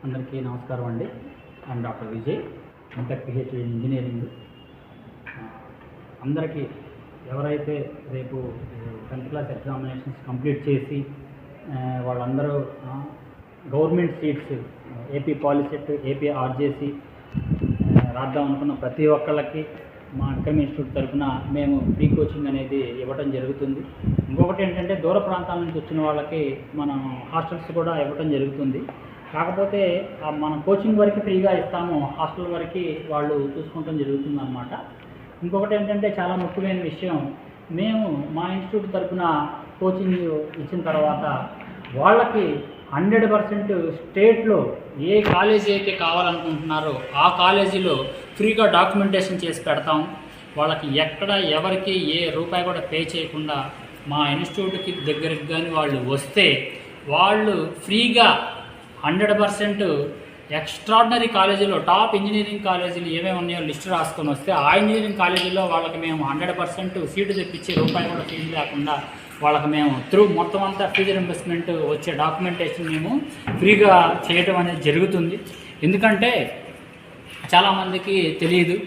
అందరికీ నమస్కారం అండి. I'm doctor Vijay, M Tech PhD in engineering. అందరికీ ఎవరైతే రేపు 10th క్లాస్ ఎగ్జామినేషన్స్ కంప్లీట్ చేసి వాళ్ళందరూ government seats AP Polycet, AP RJC రాద్దాం అనుకున్న ప్రతి ఒక్కళ్ళకి మా అకాడమీ ఇన్స్టిట్యూట్ తరఫున మేము ఫ్రీ కోచింగ్ అనేది ఇవ్వడం జరుగుతుంది. ఇంకొకటి ఏంటంటే దూర ప్రాంతాల నుంచి వచ్చిన వాళ్ళకి మనం హాస్టల్స్ కూడా ఇవ్వడం జరుగుతుంది. కాకపోతే మనం కోచింగ్ వరకు ఫ్రీగా ఇస్తాము, హాస్టల్ వరకు వాళ్ళు చూసుకోవడం జరుగుతుంది అన్నమాట. ఇంకొకటి ఏంటంటే చాలా ముఖ్యమైన విషయం, మేము మా ఇన్స్టిట్యూట్ తరఫున కోచింగ్ ఇచ్చిన తర్వాత వాళ్ళకి 100% స్టేట్లో ఏ కాలేజీ అయితే కావాలనుకుంటున్నారో ఆ కాలేజీలో ఫ్రీగా డాక్యుమెంటేషన్ చేసి పెడతాం. వాళ్ళకి ఎక్కడ ఎవరికి ఏ రూపాయి కూడా పే చేయకుండా మా ఇన్స్టిట్యూట్కి దగ్గరికి కానీ వాళ్ళు వస్తే వాళ్ళు ఫ్రీగా 100% ఎక్స్ట్రాడినరీ కాలేజీలో టాప్ ఇంజనీరింగ్ కాలేజీలు ఏమేమి ఉన్నాయో లిస్ట్ రాసుకొని వస్తే ఆ ఇంజనీరింగ్ కాలేజీలో వాళ్ళకి మేము 100% సీటు తెప్పించి రూపాయి కూడా ఫీజు లేకుండా వాళ్ళకి మేము మొత్తం అంతా ఫీజు రింబర్స్మెంట్ వచ్చే డాక్యుమెంటేషన్ మేము ఫ్రీగా చేయటం అనేది జరుగుతుంది. ఎందుకంటే చాలామందికి తెలియదు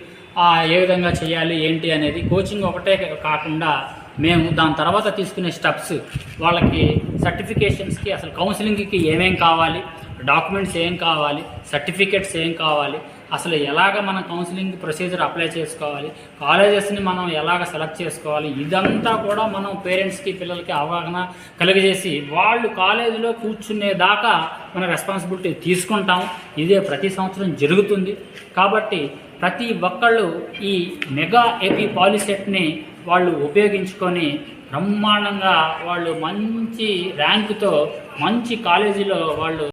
ఏ విధంగా చేయాలి ఏంటి అనేది. కోచింగ్ ఒకటే కాకుండా మేము దాని తర్వాత తీసుకునే స్టెప్స్, వాళ్ళకి సర్టిఫికేషన్స్కి అసలు కౌన్సిలింగ్కి ఏమేం కావాలి, డాక్యుమెంట్స్ ఏం కావాలి, సర్టిఫికేట్స్ ఏం కావాలి, అసలు ఎలాగ మనం కౌన్సిలింగ్ ప్రొసీజర్ అప్లై చేసుకోవాలి, కాలేజెస్ని మనం ఎలాగ సెలెక్ట్ చేసుకోవాలి, ఇదంతా కూడా మనం పేరెంట్స్కి పిల్లలకి అవగాహన కలిగజేసి వాళ్ళు కాలేజీలో కూర్చునేదాకా మన రెస్పాన్సిబిలిటీ తీసుకుంటాం. ఇదే ప్రతి సంవత్సరం జరుగుతుంది. కాబట్టి ప్రతి ఒక్కళ్ళు ఈ మెగా ఏపీ పాలిసెట్ని వాళ్ళు ఉపయోగించుకొని బ్రహ్మాండంగా వాళ్ళు మంచి ర్యాంకుతో మంచి కాలేజీలో వాళ్ళు